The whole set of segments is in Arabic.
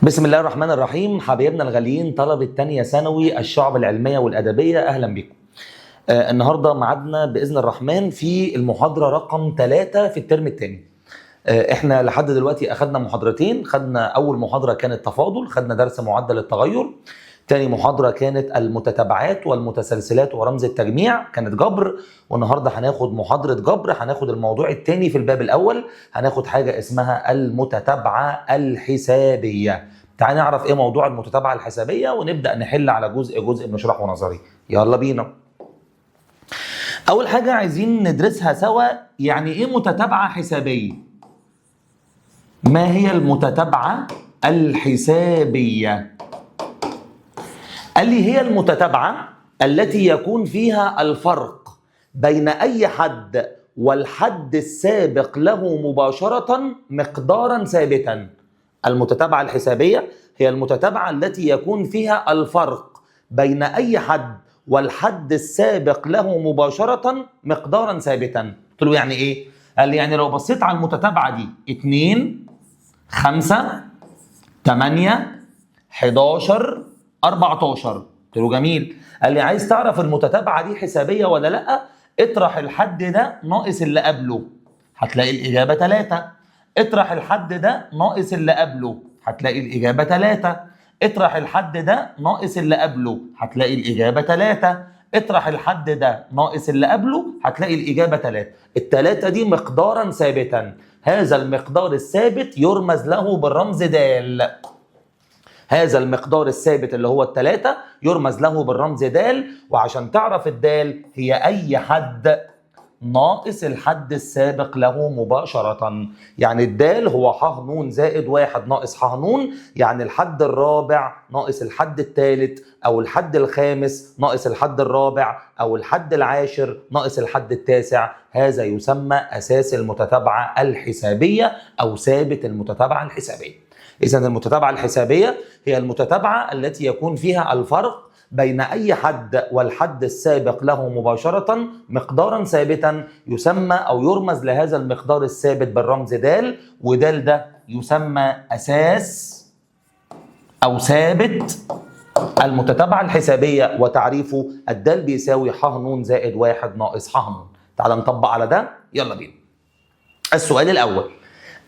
بسم الله الرحمن الرحيم. حبايبنا الغاليين طلبة تانية ثانوي الشعب العلمية والأدبية، أهلا بكم. النهاردة معادنا بإذن الرحمن في المحاضرة رقم 3 في الترم الثاني. احنا لحد دلوقتي أخدنا محاضرتين. خدنا أول محاضرة كانت تفاضل، خدنا درس معدل التغير. تاني محاضرة كانت المتتابعات والمتسلسلات ورمز التجميع، كانت جبر. والنهاردة هناخد محاضرة جبر، هناخد الموضوع التاني في الباب الأول، هناخد حاجة اسمها المتتابعة الحسابية. تعال نعرف ايه موضوع المتتابعة الحسابية ونبدأ نحل على جزء بنشرحه نظري. يلا بينا. أول حاجة عايزين ندرسها سوا، يعني ايه متتابعة حسابية؟ ما هي المتتابعة الحسابية؟ قال لي هي المتتابعة التي يكون فيها الفرق بين أي حد والحد السابق له مباشرة مقدارا ثابتا. المتتابعة الحسابية هي المتتابعة التي يكون فيها الفرق بين أي حد والحد السابق له مباشرة مقدارا ثابتا. قلت له يعني إيه؟ قال لي يعني لو بصيت على المتتابعة دي 2 5 8 11 14. قلت له جميل. قال لي عايز تعرف المتتابعة دي حسابية ولا لأ؟ اطرح الحد ده ناقص اللي قبله، هتلاقي الإجابة 3. اطرح الحد ده ناقص اللي قبله، هتلاقي الإجابة 3. اطرح الحد ده ناقص اللي قبله، هتلاقي الإجابة 3. اطرح الحد ده ناقص اللي قبله، هتلاقي الإجابة 3. التلاتة دي مقدارا ثابتا. هذا المقدار الثابت يرمز له بالرمز د. هذا المقدار الثابت اللي هو التلاتة يرمز له بالرمز د. وعشان تعرف الدال هي أي حد ناقص الحد السابق له مباشرة. يعني الدال هو ح ن زائد 1 ناقص ح ن، يعني الحد الرابع ناقص الحد الثالث، أو الحد الخامس ناقص الحد الرابع، أو الحد العاشر ناقص الحد التاسع. هذا يسمى أساس المتتابعة الحسابية أو ثابت المتتابعة الحسابية. إذن المتتابعة الحسابية هي المتتابعة التي يكون فيها الفرق بين أي حد والحد السابق له مباشرة مقدارا ثابتا، يسمى أو يرمز لهذا المقدار الثابت بالرمز د. ودال ده يسمى أساس أو ثابت المتتابعة الحسابية. وتعريفه الدال بيساوي ح ن زائد 1 ناقص ح ن. تعال نطبق على ده، يلا بينا. السؤال الأول: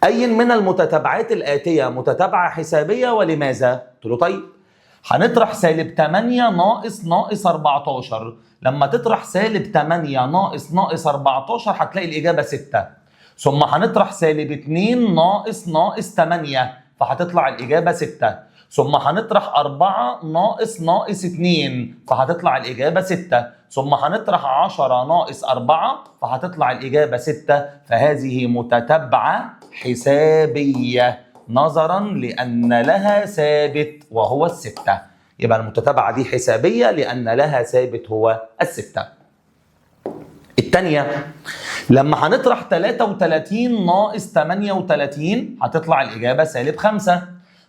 أي من المتتابعات الآتية متتابعة حسابية ولماذا؟ قلت له طيب هنطرح سالب 8 ناقص 14. لما تطرح سالب 8 ناقص 14 هتلاقي الإجابة 6. ثم هنطرح سالب 2 ناقص 8 فهتطلع الإجابة 6. ثم هنطرح 4 ناقص 2 فهتطلع الإجابة 6. ثم هنطرح 10 ناقص 4 فهتطلع الإجابة 6. فهذه متتابعة حسابية نظرا لأن لها ثابت وهو 6. يبقى المتتابعة دي حسابية لأن لها ثابت هو 6. الثانية: لما هنطرح 33 ناقص 38 هتطلع الإجابة سالب 5.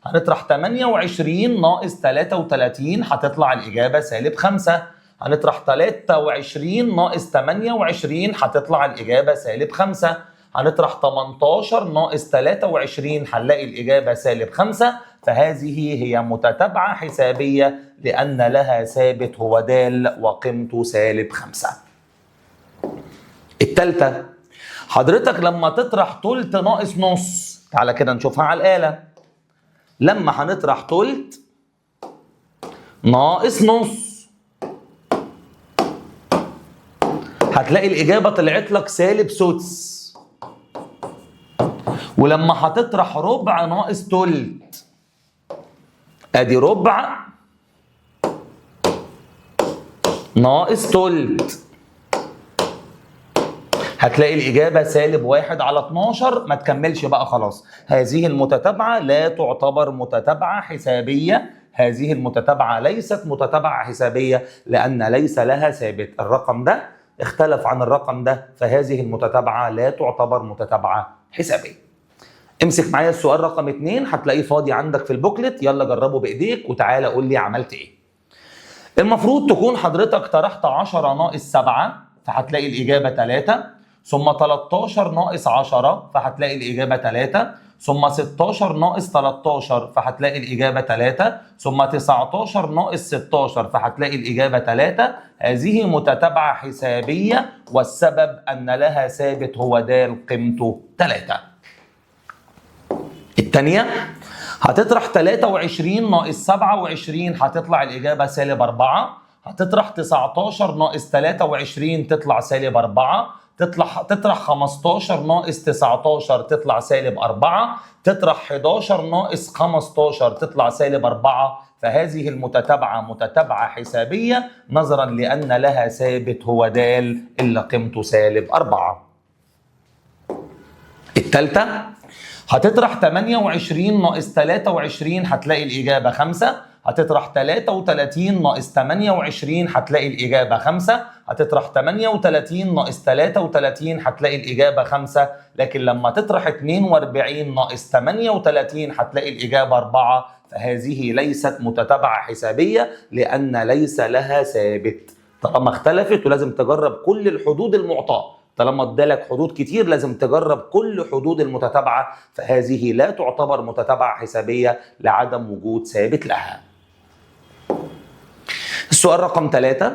هنطرح 28 ناقص 33 هتطلع الإجابة سالب 5. هنطرح 23 ناقص 28 هتطلع الإجابة سالب 5. هنطرح 18 ناقص 23 هنلاقي الإجابة سالب 5. فهذه هي متتابعة حسابية لأن لها ثابت هو د وقيمته سالب 5. الثالثة: حضرتك لما تطرح تلت ناقص نص، تعالى كده نشوفها على الآلة. لما هنطرح تلت ناقص نص هتلاقي الإجابة طلعت لك سالب سدس. ولما هتطرح ربع ناقص تلت، ادي ربع ناقص تلت، هتلاقي الإجابة سالب 1 على 12. ما تكملش بقى خلاص. هذه المتتابعة لا تعتبر متتابعة حسابية. هذه المتتابعة ليست متتابعة حسابية لأن ليس لها ثابت. الرقم ده اختلف عن الرقم ده، فهذه المتتابعة لا تعتبر متتابعة حسابية. امسك معايا السؤال رقم 2، هتلاقيه فاضي عندك في البوكلت. يلا جربه بإيديك وتعالى قول لي عملت ايه. المفروض تكون حضرتك طرحت 10 ناقص 7 فهتلاقي الإجابة 3. ثم 13 ناقص 10 فهتلاقي الإجابة 3. ثم 16 ناقص 13 فهتلاقي الإجابة 3، ثم 19 ناقص 16 فهتلاقي الإجابة 3. هذه متتابعة حسابية والسبب أن لها ثابت هو د قيمته 3. الثانية هتطرح 23 ناقص 27 هتطلع الإجابة -4. هتطرح 19 ناقص 23 تطلع -4. تطرح 15 ناقص 19 تطلع -4. تطرح 11 ناقص 15 تطلع -4. فهذه المتتابعة متتابعة حسابية نظرا لأن لها ثابت هو د اللي قيمته -4. الثالثة هتطرح 28 ناقص 23 هتلاقي الإجابة 5. هتطرح 33 ناقص 28 هتلاقي الإجابة 5. هتطرح 38 ناقص 33 هتلاقي الإجابة 5. لكن لما تطرح 42 ناقص 38 هتلاقي الإجابة 4. فهذه ليست متتابعة حسابية لأن ليس لها ثابت. طالما اختلفت ولازم تجرب كل الحدود المعطاة، طالما ادالك حدود كتير لازم تجرب كل حدود المتتابعة، فهذه لا تعتبر متتابعة حسابية لعدم وجود ثابت لها. السؤال رقم 3،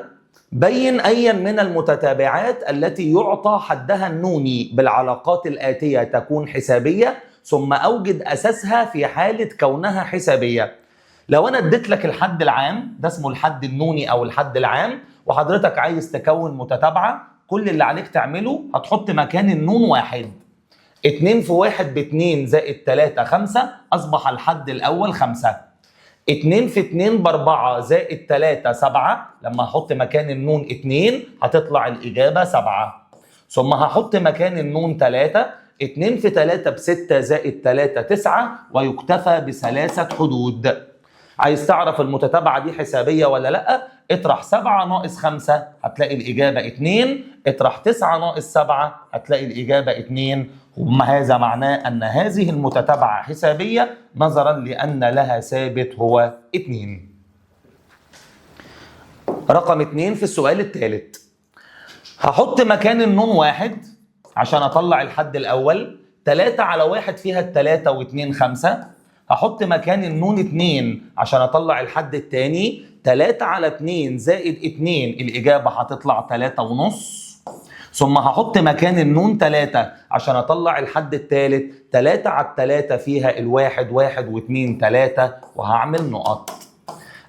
بين أيا من المتتابعات التي يعطى حدها النوني بالعلاقات الآتية تكون حسابية ثم أوجد أساسها في حالة كونها حسابية. لو أنا اديت لك الحد العام ده اسمه الحد النوني أو الحد العام، وحضرتك عايز تكون متتابعة، كل اللي عليك تعمله هتحط مكان النون 1. 2 في 1 ب2 زائد 3 5 أصبح الحد الأول 5. 2 في 2 ب4 زائد 3 7. لما هحط مكان النون 2 هتطلع الإجابة 7. ثم هحط مكان النون 3. 2 في 3 ب6 زائد 3 9 ويكتفى ب3 حدود. عايز تعرف المتتابعة دي حسابية ولا لأ؟ اطرح 7 ناقص 5 هتلاقي الإجابة 2. اطرح 9 ناقص 7 هتلاقي الإجابة 2. وهذا معناه أن هذه المتتابعة حسابية نظرا لأن لها ثابت هو 2. رقم 2 في السؤال الثالث، هحط مكان النون 1 عشان أطلع الحد الأول. 3 على 1 فيها 3 و2 5. هحط مكان النون 2 عشان أطلع الحد الثاني. 3 على 2 زائد 2 الإجابة هتطلع 3.5. ثم هحط مكان النون 3 عشان أطلع الحد الثالث. 3 على 3 فيها الواحد 1 و2 3 وهعمل نقط.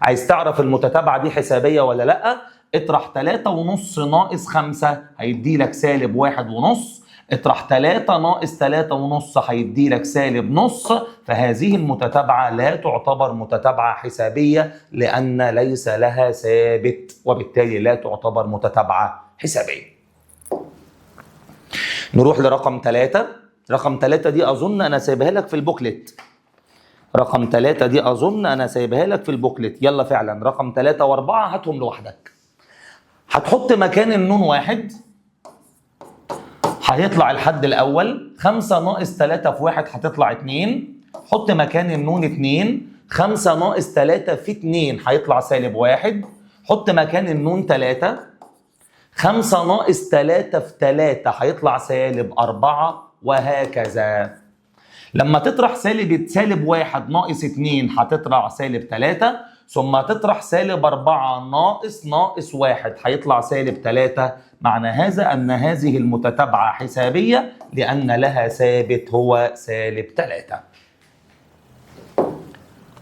عايز تعرف المتتابعة دي حسابية ولا لأ؟ اطرح 3.5 ناقص 5 هيدي لك -1.5. اطرح 3 ناقص 3.5 هيدي لك -0.5. فهذه المتتابعة لا تعتبر متتابعة حسابية لأن ليس لها ثابت، وبالتالي لا تعتبر متتابعة حسابية. نروح لرقم 3. رقم 3 دي أظن أنا سايبها لك في البوكلت. رقم 3 دي أظن أنا سايبها لك في البوكلت. يلا فعلا رقم 3 و4 هاتهم لوحدك. هتحط مكان النون 1 هيطلع الحد الأول. 5 ناقص 3 في 1 هتطلع 2. حط مكان النون 2. 5 ناقص 3 في 2 هيطلع -1. حط مكان النون 3. 5 ناقص 3 في 3 هيطلع -4 وهكذا. لما تطرح -1 ناقص 2 هتطلع -3. ثم تطرح -4 ناقص 1 هيطلع -3. معنى هذا أن هذه المتتابعة حسابية لأن لها ثابت هو -3.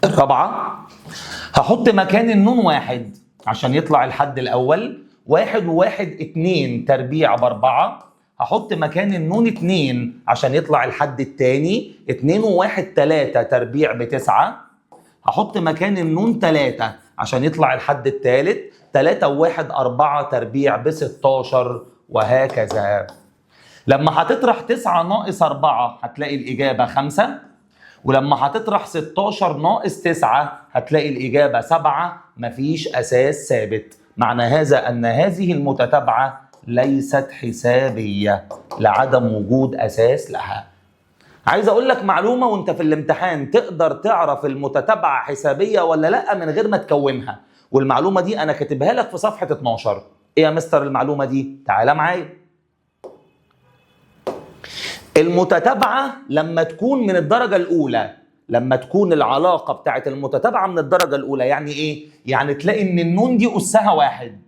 الرابعة هحط مكان النون 1 عشان يطلع الحد الأول. 1 و1 2 تربيع ب4. هحط مكان النون 2 عشان يطلع الحد الثاني. 2 و1 3 تربيع ب9. هحط مكان النون 3 عشان يطلع الحد الثالث. 3 و1 4 تربيع ب16 وهكذا. لما هتطرح 9 ناقص 4 هتلاقي الإجابة 5. ولما هتطرح 16 ناقص 9 هتلاقي الإجابة 7. مفيش أساس ثابت. معنى هذا أن هذه المتتابعة ليست حسابية لعدم وجود أساس لها. عايز أقول لك معلومة وأنت في الامتحان تقدر تعرف المتتابعة حسابية ولا لأ من غير ما تكونها، والمعلومة دي أنا كاتبها لك في صفحة 12. إيه يا مستر المعلومة دي؟ تعالى معايا. المتتابعة لما تكون من الدرجة الأولى، لما تكون العلاقة بتاعت المتتابعة من الدرجة الأولى، يعني إيه؟ يعني تلاقي إن النون دي أسها واحد،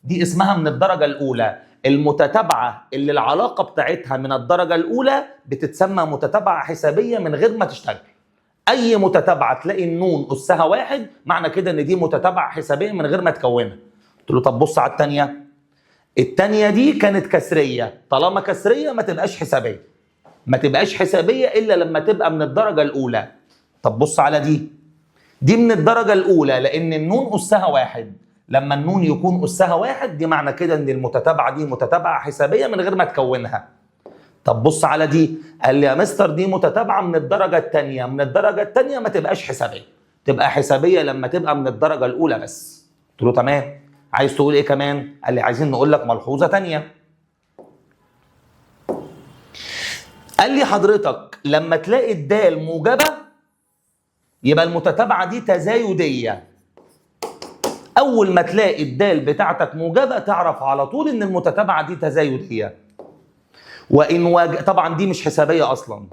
دي اسمها من الدرجة الأولى. المتتابعة اللي العلاقة بتاعتها من الدرجة الأولى بتتسمى متتابعة حسابية من غير ما تشتغل. أي متتابعة تلاقي النون أسها واحد معنى كده إن دي متتابعة حسابية من غير ما تكونها. قلت له طب بص على التانية. التانية دي كانت كسرية، طالما كسرية ما تبقاش حسابية. ما تبقاش حسابية إلا لما تبقى من الدرجة الأولى. طب بص على دي. دي من الدرجة الأولى لأن النون أسها واحد. لما النون يكون أسها واحد دي معنى كده إن المتتابعة دي متتابعة حسابية من غير ما تكونها. طب بص على دي. قال لي يا مستر دي متتابعة من الدرجة الثانية، من الدرجة الثانية ما تبقاش حسابية. تبقى حسابية لما تبقى من الدرجة الأولى بس. قلت له تمام. عايز تقول إيه كمان؟ قال لي عايزين نقول لك ملحوظة تانية. قال لي حضرتك لما تلاقي الدال موجبة يبقى المتتابعة دي تزايدية. أول ما تلاقي الدال بتاعتك موجبة تعرف على طول إن المتتابعة دي تزايدية. طبعا دي مش حسابية أصلا.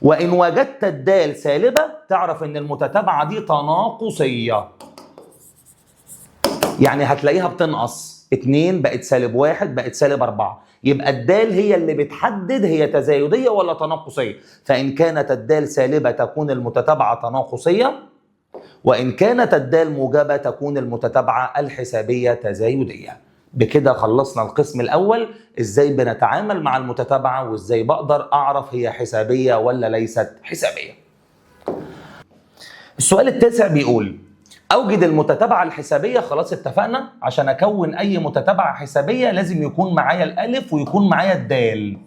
وإن وجدت الدال سالبة تعرف إن المتتابعة دي تناقصية. يعني هتلاقيها بتنقص، 2 بقت -1 بقت -4. يبقى الدال هي اللي بتحدد هي تزايدية ولا تناقصية. فإن كانت الدال سالبة تكون المتتابعة تناقصية، وإن كانت الدال موجبة تكون المتتابعة الحسابية تزايدية. بكده خلصنا القسم الأول، إزاي بنتعامل مع المتتابعة وإزاي بقدر أعرف هي حسابية ولا ليست حسابية. السؤال التاسع بيقول أوجد المتتابعة الحسابية. خلاص اتفقنا عشان أكون أي متتابعة حسابية لازم يكون معايا الألف ويكون معايا الدال.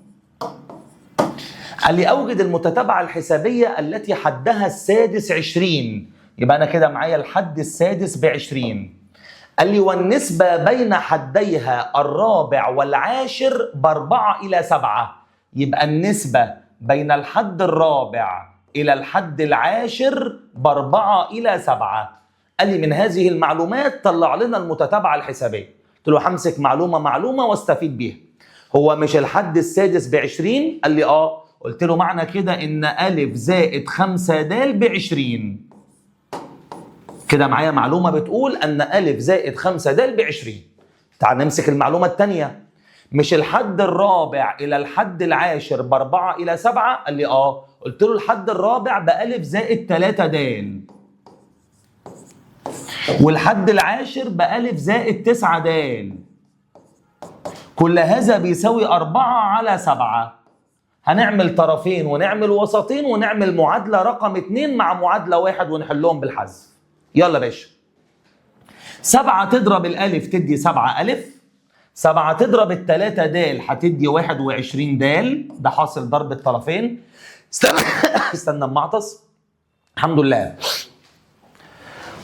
قال لي أوجد المتتابعة الحسابية التي حدها السادس 20. يبقى أنا كده معايا الحد السادس ب20. قال لي والنسبة بين حديها الرابع والعاشر ب4 إلى 7. يبقى النسبة بين الحد الرابع إلى الحد العاشر ب4 إلى 7. قال لي من هذه المعلومات طلع لنا المتتابعة الحسابية. قلت له همسك معلومة واستفيد بيها. هو مش الحد السادس ب20؟ قال لي اه. قلت له معنى كده ان أ زائد 5 د ب20. كده معايا معلومة بتقول ان أ زائد 5 د ب20. تعال نمسك المعلومة الثانية. مش الحد الرابع إلى الحد العاشر ب4 إلى 7؟ قال لي اه. قلت له الحد الرابع بأ زائد 3 د، والحد العاشر بأ زائد 9 د. كل هذا بيساوي 4 على 7. هنعمل طرفين ونعمل وسطين ونعمل معادلة رقم 2 مع معادلة 1 ونحلهم بالحذف. يلا باشا. 7 تضرب الألف تدي 7 ألف. 7 تضرب التلاتة د هتدي 21 د. ده حاصل ضرب الطرفين. استنى اما اعطس. الحمد لله.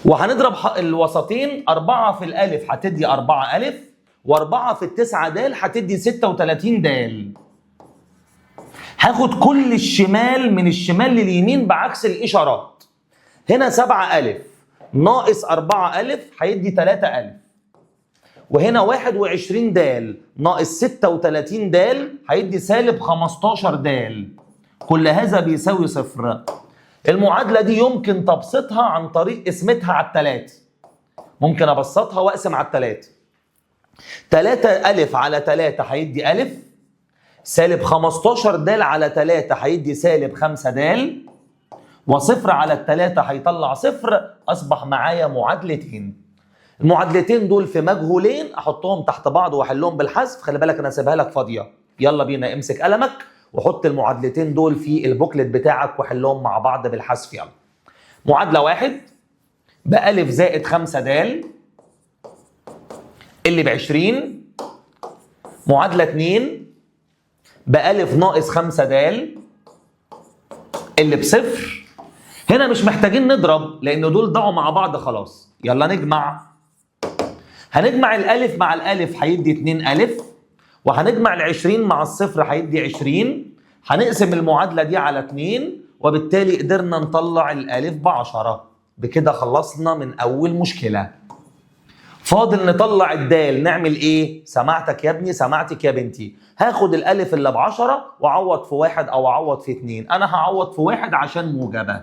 وهنضرب الوسطين. 4 في الألف هتدي 4 ألف، و4 في ال9 د هتدي 36 د. هاخد كل الشمال من الشمال لليمين بعكس الإشارات. هنا 7 ألف ناقص 4 ألف هيدي 3 ألف، وهنا 21 د ناقص 36 د هيدي سالب 15 د. كل هذا بيساوي 0. المعادلة دي يمكن تبسيطها عن طريق قسمتها على التلاتة. ممكن أبسطها وأقسم على التلاتة. 3 ألف على 3 هيدي ألف، سالب 15 د على 3 هيدي سالب 5 د، وصفر على التلاتة هيطلع 0. أصبح معايا معادلتين. المعادلتين دول في مجهولين أحطهم تحت بعض وأحلهم بالحذف. خلي بالك أنا سيبها لك فاضية. يلا بينا امسك قلمك وحط المعادلتين دول في البوكلت بتاعك وحلهم مع بعض بالحذف. يلا. معادلة 1 بأ زائد 5 د اللي ب20. معادلة 2 بأ ناقص 5 د اللي ب0. هنا مش محتاجين نضرب لأن دول ضاعوا مع بعض خلاص. يلا نجمع. هنجمع الألف مع الألف هيدي 2 ألف، وهنجمع ال20 مع الصفر هيدي 20. هنقسم المعادلة دي على 2 وبالتالي قدرنا نطلع الألف ب10. بكده خلصنا من أول مشكلة. فاضل نطلع الدال. نعمل ايه؟ سمعتك يا ابني، سمعتك يا بنتي. هاخد الالف اللي ب10 واعوض في 1 او اعوض في 2. انا هعوض في 1 عشان موجبه.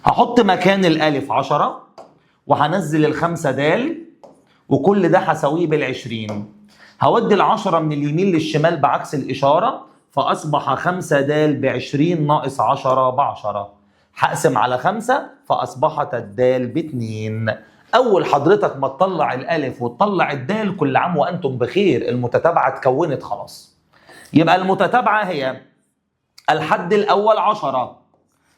هحط مكان الالف 10 وهنزل ال5 دال، وكل ده هساويه بال20. هودي ال10 من اليمين للشمال بعكس الاشاره، فاصبح 5 د ب20 ناقص 10 ب10. هقسم على 5 فاصبحت الدال ب2. اول حضرتك ما تطلع الالف وتطلع الدال كل عام وانتم بخير، المتتابعه اتكونت خلاص. يبقى المتتابعه هي الحد الاول 10،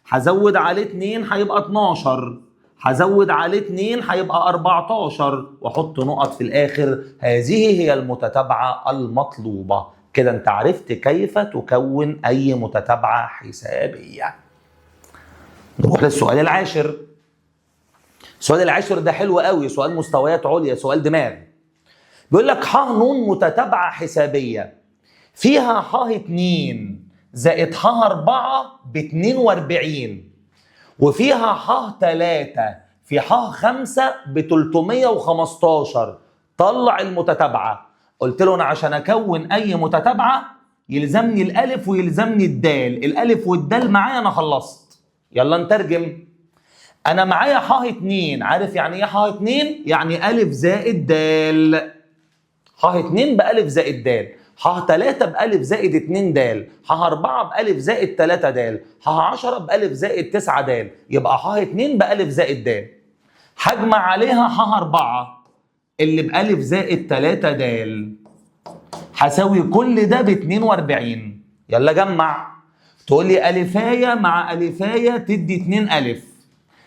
هزود عليه 2 هيبقى 12، هزود عليه 2 هيبقى 14، واحط نقط في الاخر. هذه هي المتتابعه المطلوبه. كده انت عرفت كيف تكون اي متتابعه حسابيه. نروح للسؤال العاشر. السؤال العاشر ده حلو قوي، سؤال مستويات عليا، سؤال دماغ. بيقول لك ح ن متتابعه حسابيه فيها ح 2 زائد ح 4 ب 42، وفيها ح 3 في ح 5 ب 315. طلع المتتابعه. قلت له انا عشان اكون اي متتابعه يلزمني الالف ويلزمني الدال. الالف والدال معايا انا خلصت. يلا نترجم. انا معايا ح 2. عارف يعني ايه ح 2؟ يعني الف زائد دال. ح 2 بألف زائد دال، ح 3 بألف زائد 2 دال، ح 4 بألف زائد 3 دال، ح 10 بألف زائد 9 دال. يبقى ح 2 بألف زائد دال. هجمع عليها ح 4 اللي بألف زائد 3 دال، هساوي كل ده ب 42. يلا جمع. تقول لي ألفاية مع ألفاية تدي 2 ألف،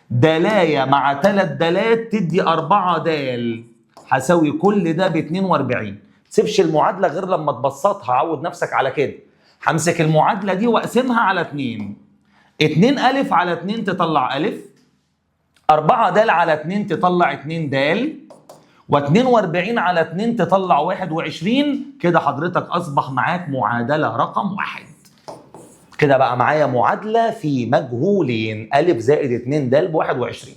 دالاية مع 3 دالات تدي 4 دال، هساوي كل ده ب 42. تسيبش المعادلة غير لما تبسطها. عود نفسك على كده. همسك المعادلة دي واقسمها على 2. 2 ألف على 2 تطلع ألف، 4 دال على 2 تطلع 2 دال، و42 على 2 تطلع 21. كده حضرتك أصبح معاك معادلة رقم 1. كده بقى معايا معادلة في مجهولين، ألف زائد 2 دال ب21.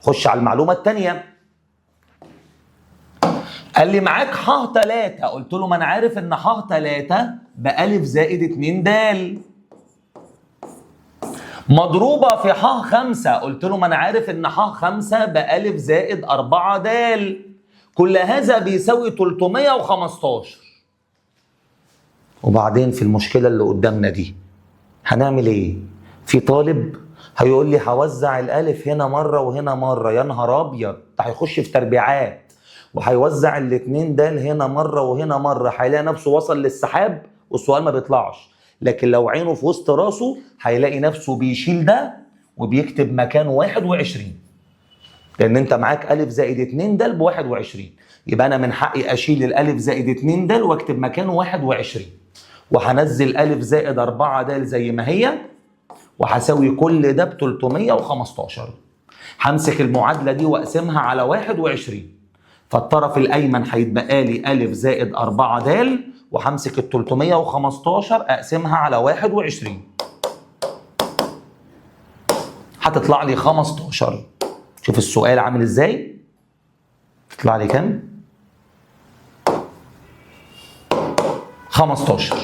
خش على المعلومة الثانية. قال لي معاك ح 3. قلت له ما انا عارف ان ح 3 بألف زائد 2 دال، مضروبة في ح 5. قلت له ما انا عارف ان ح 5 بألف زائد 4 دال. كل هذا بيساوي 315. وبعدين في المشكلة اللي قدامنا دي هنعمل ايه؟ في طالب هيقول لي هوزع الالف هنا مرة وهنا مرة. يا نهار ابيض، ده هيخش في تربيعات وهيوزع الاتنين دال هنا مرة وهنا مرة، هيلاقي نفسه وصل للسحاب والسؤال ما بيطلعش. لكن لو عينه في وسط راسه هيلاقي نفسه بيشيل ده وبيكتب مكانه 21، لان انت معاك الف زائد 2 دال ب 21. يبقى انا من حقي اشيل الالف زائد 2 دال واكتب مكانه 21، وهنزل الف زائد 4 دال زي ما هي، وهساوي كل ده ب 315. همسك المعادلة دي واقسمها على 21، فالطرف الايمن هيتبقى لي الف زائد 4 دال، وهمسك ال 315 اقسمها على 21 هتطلع لي 15. شوف السؤال عامل ازاي. تطلع لي كام؟ 15.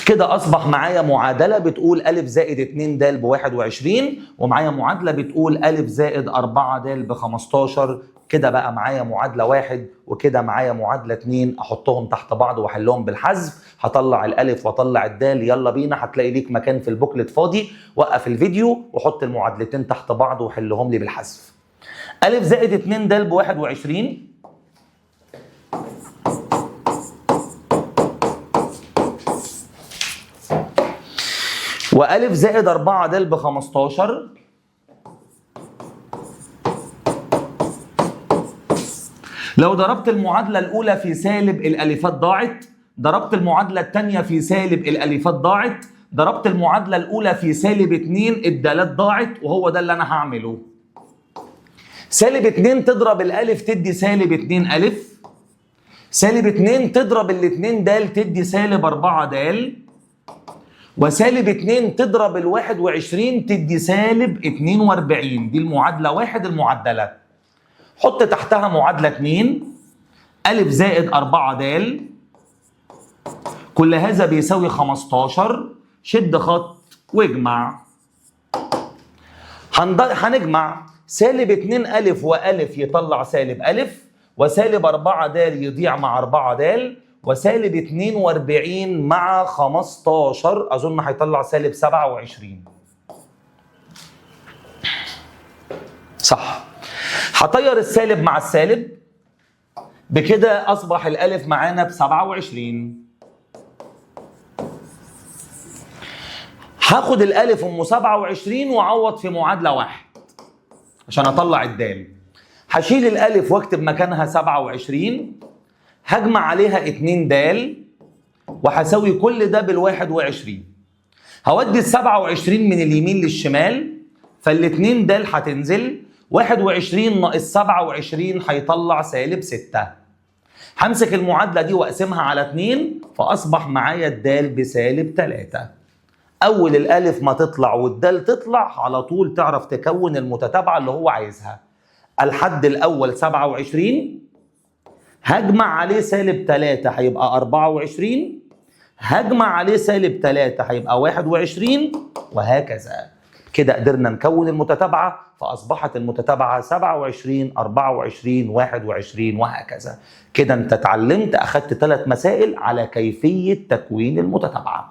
كده اصبح معايا معادله بتقول الف زائد 2 د ب 21، ومعايا معادله بتقول الف زائد 4 د ب 15. كده بقى معايا معادله 1 وكده معايا معادله 2. احطهم تحت بعض واحلهم بالحذف. هطلع الالف واطلع الدال. يلا بينا. هتلاقي ليك مكان في البوكلت فاضي. وقف الفيديو وحط المعادلتين تحت بعض وحلهم لي بالحذف. الف زائد 2 د ب 21 وألف زائد 4 د ب 15. لو ضربت المعادلة الأولى في سالب الألفات ضاعت، ضربت المعادلة الثانية في سالب الألفات ضاعت، ضربت المعادلة الأولى في سالب 2 الدالات ضاعت. وهو ده اللي أنا هعمله. سالب 2 تضرب الألف تدي سالب 2 ألف، سالب 2 تضرب الاتنين دال تدي سالب 4 دال، وسالب 2 تضرب ال 21 تدي سالب 42. دي المعادلة 1 المعدلة. حط تحتها معادلة 2 أ زائد 4 د، كل هذا بيساوي 15. شد خط واجمع. هنجمع سالب 2 أ وأ يطلع سالب أ، وسالب 4 د يضيع مع 4 د، وسالب 42 مع 15 أظن هيطلع سالب 27. صح. هطير السالب مع السالب، بكده أصبح الألف معانا ب 27. هاخد الألف أم 27 وأعوض في معادلة 1 عشان أطلع الدال. هشيل الألف وأكتب مكانها 27، هجمع عليها 2 د، وهساوي كل ده بال 21. هودي ال 27 من اليمين للشمال، فال2 د هتنزل، 21 ناقص 27 هيطلع سالب 6. همسك المعادلة دي وأقسمها على 2، فأصبح معايا الدال بسالب 3. أول الألف ما تطلع والدال تطلع على طول تعرف تكون المتتابعة اللي هو عايزها. الحد الأول 27، هجمع عليه سالب 3 هيبقى 24، هجمع عليه سالب 3 هيبقى 21، وهكذا. كده قدرنا نكون المتتابعة، فأصبحت المتتابعة 27 24 21 وهكذا. كده أنت اتعلمت، أخدت 3 مسائل على كيفية تكوين المتتابعة.